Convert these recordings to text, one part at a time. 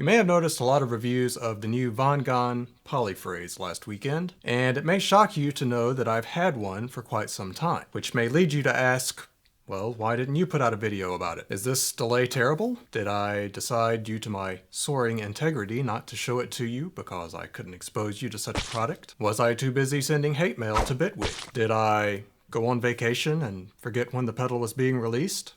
You may have noticed a lot of reviews of the new Vongon Polyphrase last weekend, and it may shock you to know that I've had one for quite some time, which may lead you to ask, well, why didn't you put out a video about it? Is this delay terrible? Did I decide, due to my soaring integrity, not to show it to you because I couldn't expose you to such a product? Was I too busy sending hate mail to Bitwig? Did I go on vacation and forget when the pedal was being released?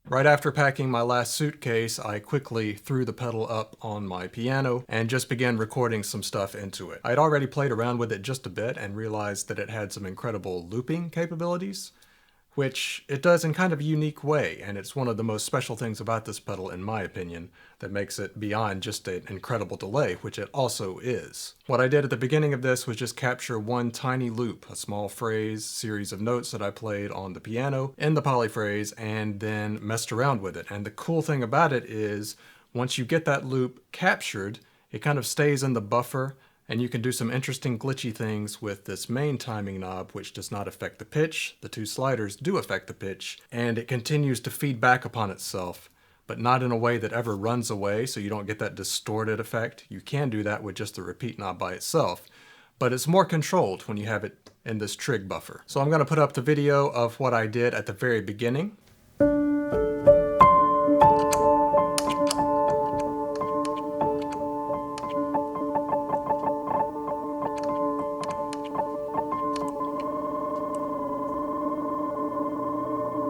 Right after packing my last suitcase, I quickly threw the pedal up on my piano and just began recording some stuff into it. I'd already played around with it just a bit and realized that it had some incredible looping capabilities, which it does in kind of a unique way, and it's one of the most special things about this pedal, in my opinion, that makes it beyond just an incredible delay, which it also is. What I did at the beginning of this was just capture one tiny loop, a small phrase, series of notes that I played on the piano in the Polyphrase, and then messed around with it. And the cool thing about it is, once you get that loop captured, it kind of stays in the buffer, and you can do some interesting glitchy things with this main timing knob, which does not affect the pitch. The two sliders do affect the pitch, and it continues to feed back upon itself, but not in a way that ever runs away, so you don't get that distorted effect. You can do that with just the repeat knob by itself, but it's more controlled when you have it in this trig buffer. So I'm going to put up the video of what I did at the very beginning.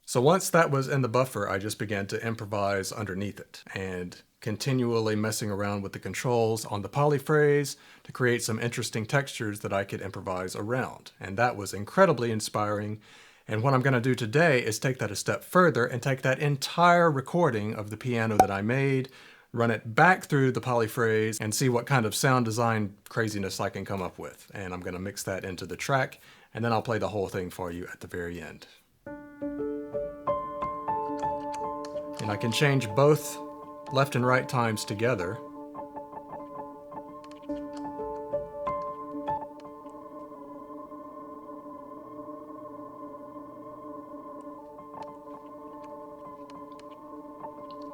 So once that was in the buffer, I just began to improvise underneath it and continually messing around with the controls on the Polyphrase to create some interesting textures that I could improvise around. And that was incredibly inspiring. And what I'm going to do today is take that a step further and take that entire recording of the piano that I made, run it back through the Polyphrase, and see what kind of sound design craziness I can come up with. And I'm going to mix that into the track, and then I'll play the whole thing for you at the very end. And I can change both left and right times together.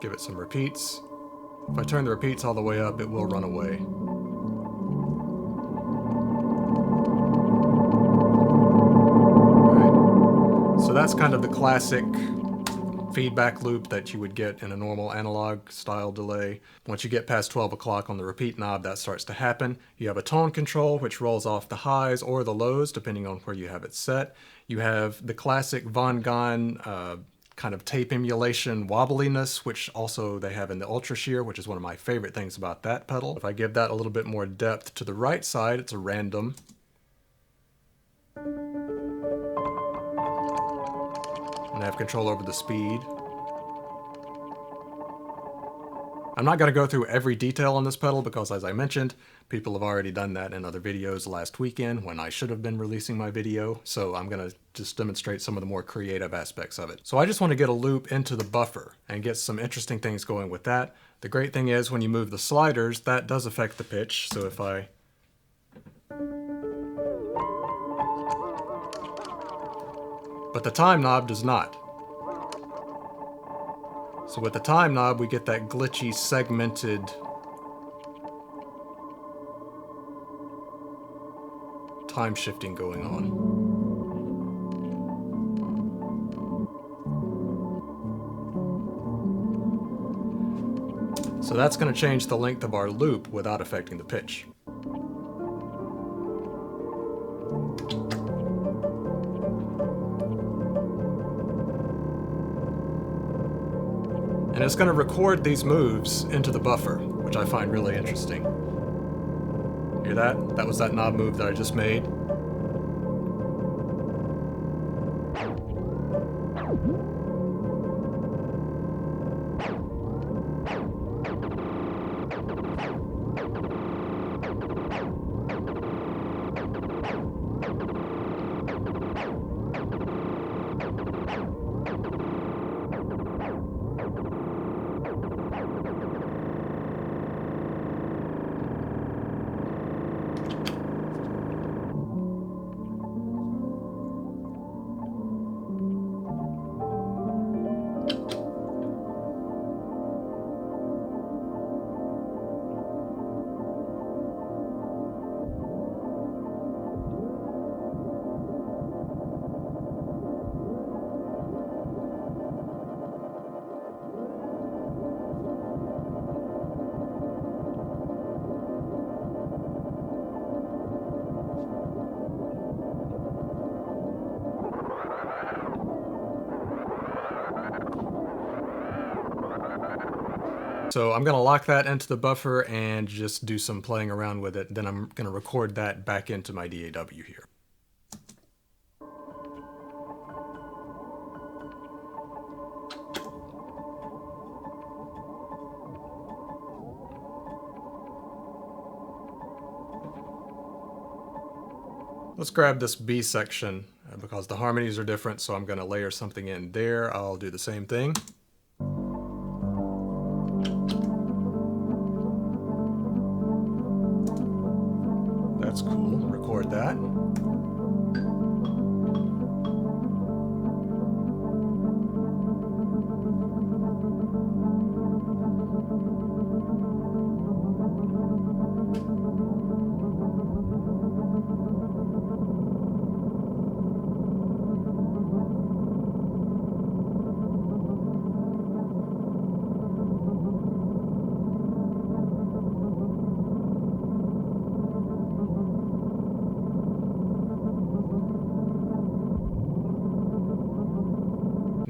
Give it some repeats. If I turn the repeats all the way up, it will run away. All right. So that's kind of the classic feedback loop that you would get in a normal analog style delay. Once you get past 12 o'clock on the repeat knob, that starts to happen. You have a tone control, which rolls off the highs or the lows, depending on where you have it set. You have the classic Vongon kind of tape emulation wobbliness, which also they have in the Ultra Shear, which is one of my favorite things about that pedal. If I give that a little bit more depth to the right side, it's a random. And I have control over the speed. I'm not going to go through every detail on this pedal because, as I mentioned, people have already done that in other videos last weekend when I should have been releasing my video, so I'm going to just demonstrate some of the more creative aspects of it. So I just want to get a loop into the buffer and get some interesting things going with that. The great thing is when you move the sliders, that does affect the pitch, so if I but the time knob does not. So with the time knob, we get that glitchy, segmented time shifting going on. So that's going to change the length of our loop without affecting the pitch. And it's going to record these moves into the buffer, which I find really interesting. Hear that? That was that knob move that I just made. So I'm gonna lock that into the buffer and just do some playing around with it. Then I'm gonna record that back into my DAW here. Let's grab this B section because the harmonies are different, so I'm going to layer something in there. I'll do the same thing. That's cool. Record that.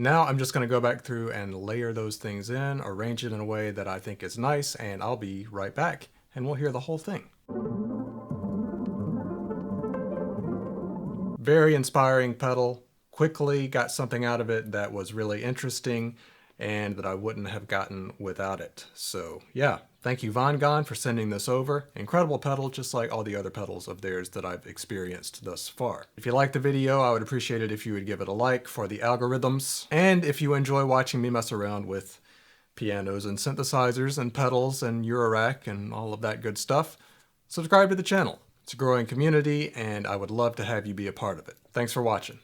Now I'm just going to go back through and layer those things in, arrange it in a way that I think is nice, and I'll be right back, and we'll hear the whole thing. Very inspiring pedal. Quickly got something out of it that was really interesting and that I wouldn't have gotten without it. So yeah, thank you Vongon for sending this over. Incredible pedal, just like all the other pedals of theirs that I've experienced thus far. If you liked the video, I would appreciate it if you would give it a like for the algorithms. And if you enjoy watching me mess around with pianos and synthesizers and pedals and Eurorack and all of that good stuff, subscribe to the channel. It's a growing community and I would love to have you be a part of it. Thanks for watching.